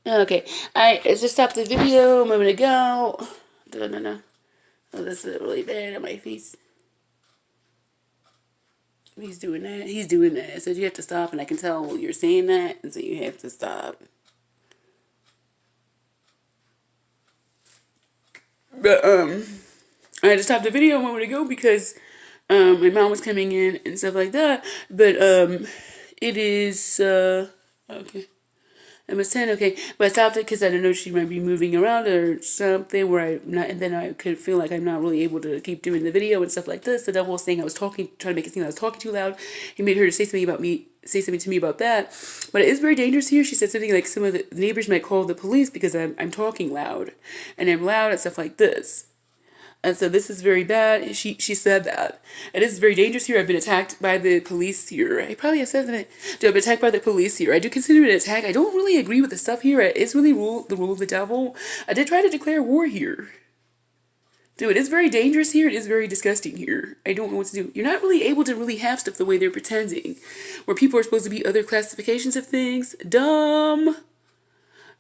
Okay, I just stopped the video a moment ago. No. Oh, this is really bad on my face. He's doing that. He's doing that. So you have to stop, and I can tell you're saying that, and so you have to stop. But I just stopped the video a moment ago because my mom was coming in and stuff like that. But it is okay. It was 10, okay. But I stopped it because I don't know she might be moving around or something where I'm not, and then I could feel like I'm not really able to keep doing the video and stuff like this. The devil was saying I was talking, trying to make it seem like I was talking too loud. He made her to say something to me about that. But it is very dangerous here. She said something like some of the neighbors might call the police because I'm talking loud. And I'm loud and stuff like this. And so this is very bad. She said that. It is very dangerous here. I've been attacked by the police here. I probably have said that. I've been attacked by the police here. I do consider it an attack. I don't really agree with the stuff here. It's really the rule of the devil. I did try to declare war here. Dude, it's very dangerous here. It is very disgusting here. I don't know what to do. You're not really able to really have stuff the way they're pretending. Where people are supposed to be other classifications of things. Dumb.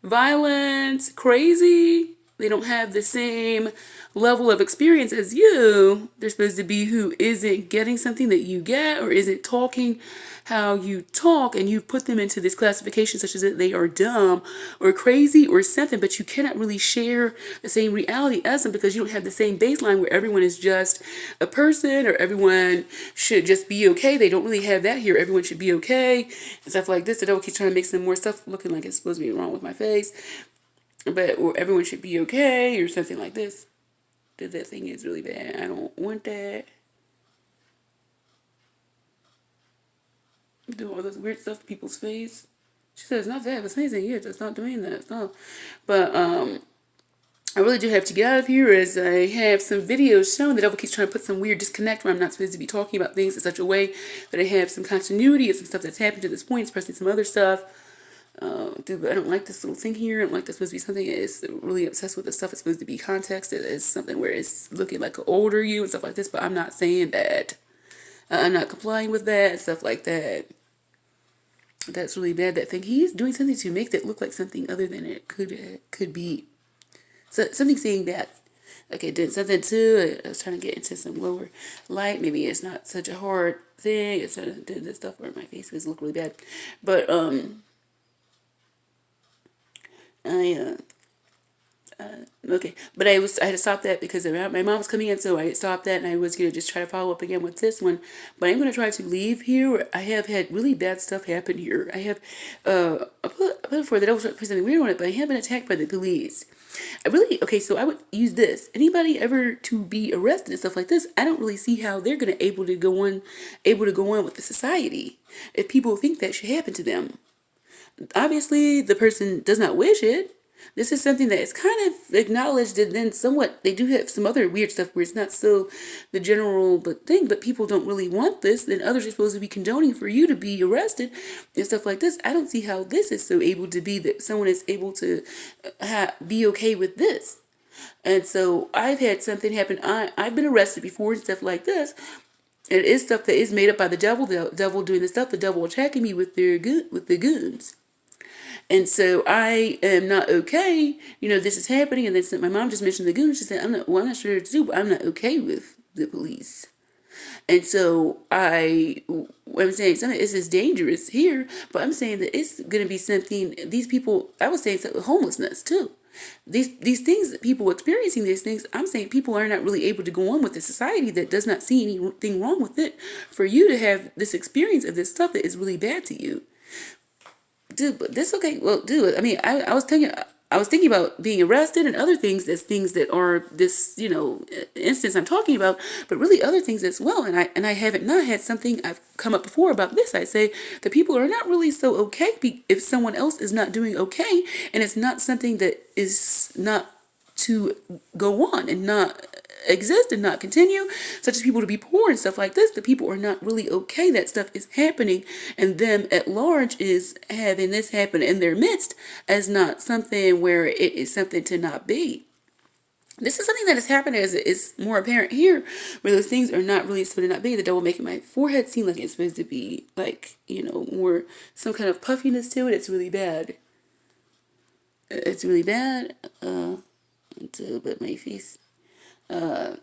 Violent. Crazy. They don't have the same level of experience as you. They're supposed to be who isn't getting something that you get or isn't talking how you talk, and you put them into this classification such as that they are dumb or crazy or something, but you cannot really share the same reality as them because you don't have the same baseline where everyone is just a person or everyone should just be okay. They don't really have that here. Everyone should be okay and stuff like this. The devil keeps trying to make some more stuff looking like it's supposed to be wrong with my face. But or everyone should be okay or something like this. That thing is really bad. I don't want that. Do all this weird stuff to people's face. She said it's not that. It's amazing. Yeah, it's not doing that. It's not. But I really do have to get out of here as I have some videos showing the devil keeps trying to put some weird disconnect where I'm not supposed to be talking about things in such a way that I have some continuity of some stuff that's happened to this point, especially some other stuff. Dude, I don't like this little thing here. I don't like this supposed to be something that is really obsessed with the stuff. It's supposed to be context. It is something where it's looking like an older you and stuff like this, but I'm not saying that. I'm not complying with that and stuff like that. That's really bad. That thing. He's doing something to make that look like something other than it could be. So something saying that. Okay, did something too. I was trying to get into some lower light. Maybe it's not such a hard thing. It's trying to do this stuff where my face was look really bad. But I okay, but I had to stop that because my mom was coming in, so I stopped that, and I was gonna just try to follow up again with this one. But I'm gonna try to leave here. I have had really bad stuff happen here. I have I put before that I was put something weird on it, but I have been attacked by the police. I really okay, so I would use this. Anybody ever to be arrested and stuff like this, I don't really see how they're gonna able to go on with the society if people think that should happen to them. Obviously the person does not wish it. This is something that is kind of acknowledged, and then somewhat they do have some other weird stuff where it's not so the general but thing, but people don't really want this. Then others are supposed to be condoning for you to be arrested and stuff like this. I don't see how this is so able to be that someone is able to be okay with this. And so I've had something happen. I've been arrested before and stuff like this. It is stuff that is made up by the devil. The devil doing the stuff. The devil attacking me with the goons. And so I am not okay. This is happening. And then my mom just mentioned the goons. She said, I'm not sure what to do, but I'm not okay with the police. And so I'm saying something, this is dangerous here, but I'm saying that it's going to be something, these people, I was saying something, homelessness too. These things, people experiencing these things, I'm saying people are not really able to go on with the society that does not see anything wrong with it. For you to have this experience of this stuff that is really bad to you. Dude, but this okay. Well, dude, I mean, I was thinking about being arrested and other things as things that are this, instance I'm talking about, but really other things as well. And I haven't not had something I've come up before about this. I say that people are not really so okay if someone else is not doing okay, and it's not something that is not to go on and not exist and not continue, such as people to be poor and stuff like this. The people are not really okay that stuff is happening, and them at large is having this happen in their midst as not something where it is something to not be. This is something that is happening as it is more apparent here, where those things are not really supposed to not be. The devil making my forehead seem like it's supposed to be like, more some kind of puffiness to it. It's really bad. It's really bad. To but my face. But,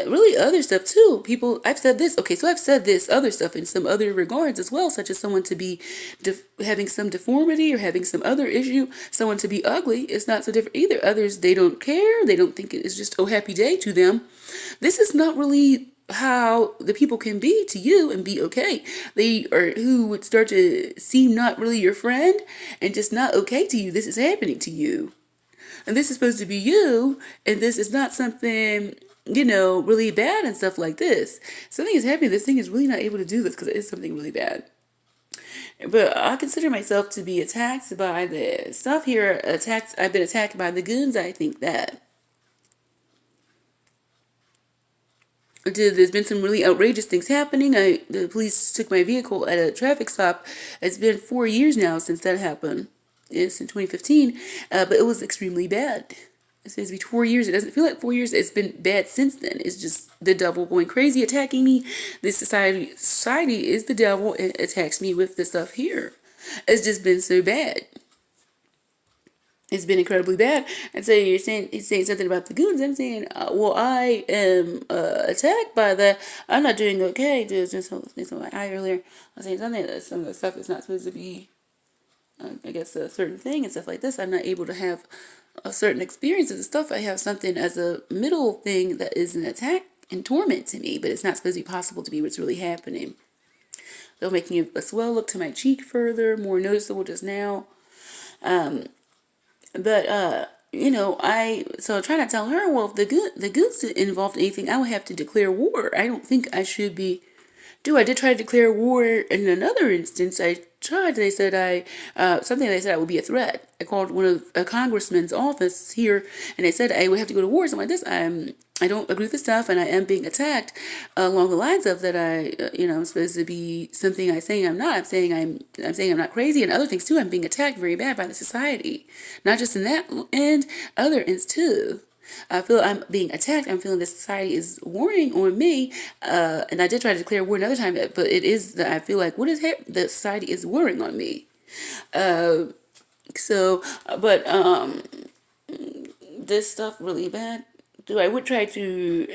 really other stuff too. People, I've said this. Okay, so I've said this other stuff in some other regards as well, such as someone to be having some deformity or having some other issue. Someone to be ugly is not so different either. Others, they don't care. They don't think it is just oh happy day to them. This is not really how the people can be to you and be okay. They are who would start to seem not really your friend and just not okay to you. This is happening to you. And this is supposed to be you, and this is not something, really bad and stuff like this. Something is happening. This thing is really not able to do this because it is something really bad. But I consider myself to be attacked by the stuff here. I've been attacked by the goons. I think that. There's been some really outrageous things happening. The police took my vehicle at a traffic stop. It's been 4 years now since that happened. It's in 2015, but it was extremely bad. It says to be 4 years. It doesn't feel like 4 years. It's been bad since then. It's just the devil going crazy, attacking me. This society is the devil and attacks me with the stuff here. It's just been so bad. It's been incredibly bad. And so he's saying something about the goons. I'm saying, well, I am attacked by that. I'm not doing okay. There's just something my eye earlier. I was saying something that some of the stuff is not supposed to be, I guess, a certain thing and stuff like this. I'm not able to have a certain experience of the stuff. I have something as a middle thing that is an attack and torment to me, but it's not supposed to be possible to be what's really happening. They're making a swell look to my cheek further, more noticeable just now. But so I try to tell her, well, if the goods involved in anything, I would have to declare war. I don't think I should be. I did try to declare war in another instance. They said something they said I would be a threat. I called one of a congressman's office here, and they said I would have to go to war, something like this. I don't agree with the stuff, and I am being attacked along the lines of that I'm supposed to be something I'm saying I'm not. I'm saying I'm not crazy, and other things too. I'm being attacked very bad by the society, not just in that end, other ends too. I feel I'm being attacked. I'm feeling this society is warring on me, and I did try to declare war another time, but it is that I feel like what is happening? The society is warring on me. This stuff really bad. I would try to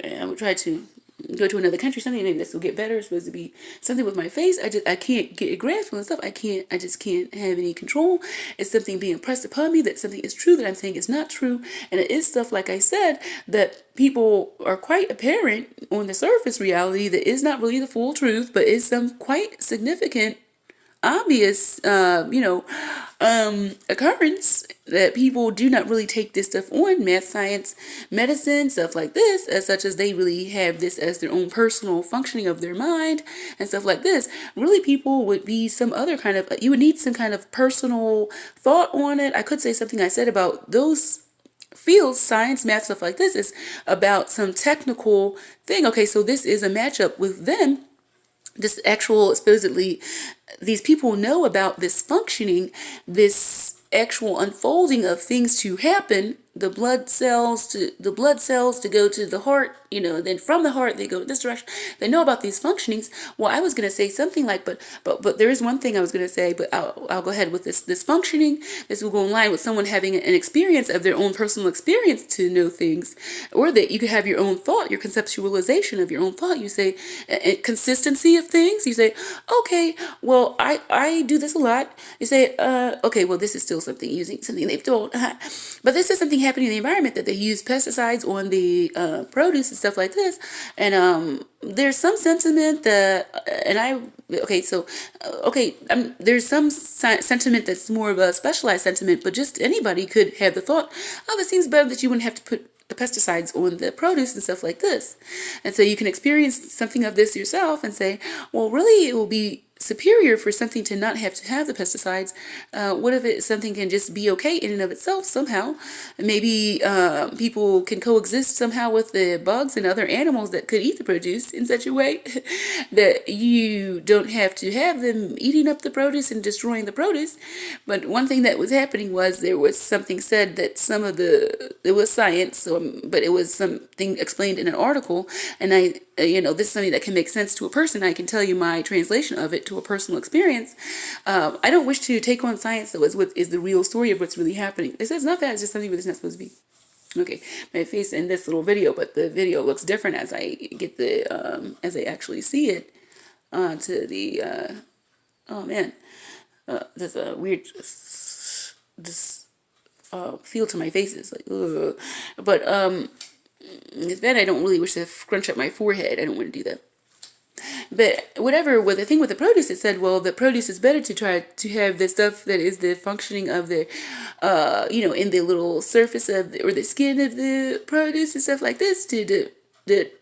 go to another country, something maybe this will get better. It's supposed to be something with my face. I can't get a grasp on stuff. I just can't have any control. It's something being pressed upon me that something is true that I'm saying is not true. And it is stuff, like I said, that people are quite apparent on the surface reality that is not really the full truth, but is some quite significant obvious, occurrence that people do not really take this stuff on, math, science, medicine, stuff like this, as such as they really have this as their own personal functioning of their mind and stuff like this. Really, people would be some other kind of, you would need some kind of personal thought on it. I could say something I said about those fields, science, math, stuff like this, is about some technical thing. Okay, so this is a matchup with them. This actual, supposedly, these people know about this functioning, this actual unfolding of things to happen, the blood cells to go to the heart, then from the heart they go this direction. They know about these functionings. Well, I was going to say something like, but there is one thing I was going to say, but I'll go ahead with this functioning. This will go in line with someone having an experience of their own personal experience to know things, or that you could have your own thought, your conceptualization of your own thought. You say consistency of things. You say, okay, well, I do this a lot. You say, okay, well, this is still something they've told, but this is something happening in the environment that they use pesticides on the produce and stuff like this, and there's some sentiment that, there's some sentiment that's more of a specialized sentiment, but just anybody could have the thought, oh, it seems better that you wouldn't have to put the pesticides on the produce and stuff like this. And so you can experience something of this yourself and say, well, really, it will be superior for something to not have to have the pesticides. What if something can just be okay in and of itself somehow? Maybe people can coexist somehow with the bugs and other animals that could eat the produce in such a way that you don't have to have them eating up the produce and destroying the produce. But one thing that was happening was there was something said that it was science, but it was something explained in an article, and this is something that can make sense to a person. I can tell you my translation of it to a personal experience. I don't wish to take on science that was what is the real story of what's really happening. It's not that, it's just something that's not supposed to be. Okay, my face in this little video, but the video looks different as I get as I actually see it to the, oh man, there's a weird, feel to my face. It's like, ugh. But, it's bad. I don't really wish to scrunch up my forehead. I don't want to do that. But whatever, with the thing with the produce, it said, well, the produce is better to try to have the stuff that is the functioning of the, in the little surface of or the skin of the produce and stuff like this to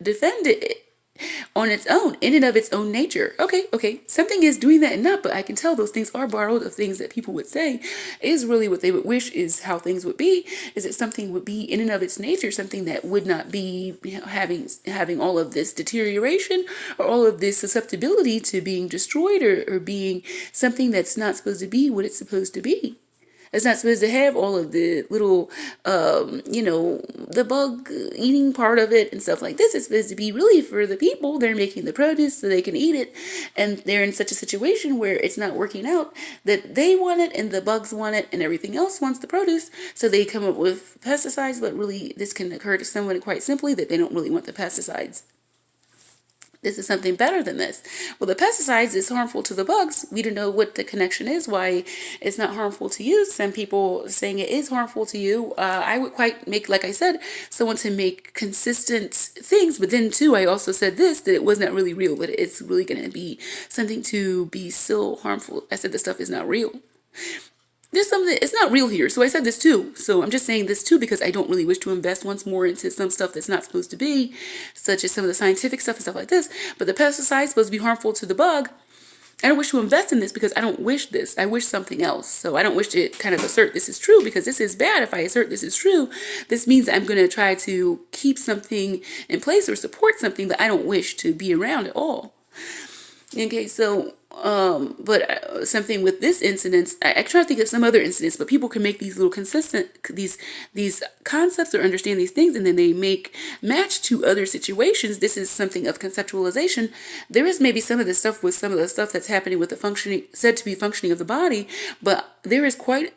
defend it on its own, in and of its own nature. Okay. Something is doing that and not, but I can tell those things are borrowed of things that people would say is really what they would wish is how things would be, is that something would be in and of its nature, something that would not be having all of this deterioration or all of this susceptibility to being destroyed or being something that's not supposed to be what it's supposed to be. It's not supposed to have all of the little, the bug eating part of it and stuff like this. It's supposed to be really for the people. They're making the produce so they can eat it. And they're in such a situation where it's not working out that they want it and the bugs want it and everything else wants the produce. So they come up with pesticides, but really this can occur to someone quite simply that they don't really want the pesticides. This is something better than this. Well, the pesticides is harmful to the bugs. We don't know what the connection is, why it's not harmful to you. Some people saying it is harmful to you. I would quite make, like I said, someone to make consistent things. But then too, I also said this, that it was not really real, that it's really going to be something to be so harmful. I said the stuff is not real. There's something, it's not real here. So I said this too. So I'm just saying this too because I don't really wish to invest once more into some stuff that's not supposed to be, such as some of the scientific stuff and stuff like this. But the pesticide is supposed to be harmful to the bug. I don't wish to invest in this because I don't wish this. I wish something else. So I don't wish to kind of assert this is true because this is bad. If I assert this is true, this means I'm going to try to keep something in place or support something that I don't wish to be around at all. Okay, so but something with this incident, I try to think of some other incidents, but people can make these little consistent, these concepts or understand these things, and then they make match to other situations. This is something of conceptualization. There is maybe some of this stuff with some of the stuff that's happening with the functioning, said to be functioning of the body, but there is quite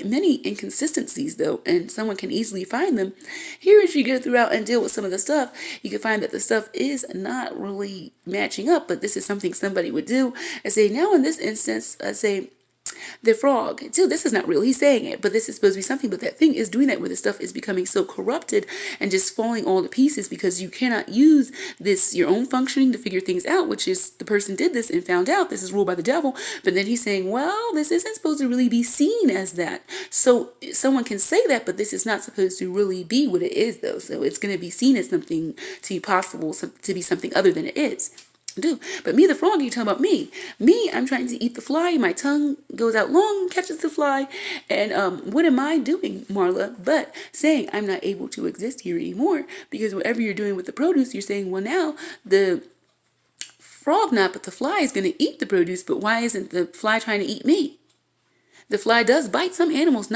many inconsistencies though, and someone can easily find them. Here, as you go throughout and deal with some of the stuff, you can find that the stuff is not really matching up, but this is something somebody would do. I say, now in this instance, I say, the frog, too, this is not real. He's saying it, but this is supposed to be something. But that thing is doing that where the stuff is becoming so corrupted and just falling all to pieces because you cannot use this, your own functioning to figure things out, which is the person did this and found out this is ruled by the devil. But then he's saying, well, this isn't supposed to really be seen as that. So someone can say that, but this is not supposed to really be what it is, though. So it's going to be seen as something to be possible, to be something other than it is. But me, the frog, you talking about me. I'm trying to eat the fly. My tongue goes out long, catches the fly. And what am I doing, Marla? But saying I'm not able to exist here anymore because whatever you're doing with the produce, you're saying, well, now the frog not, but the fly is going to eat the produce. But why isn't the fly trying to eat me? The fly does bite some animals, not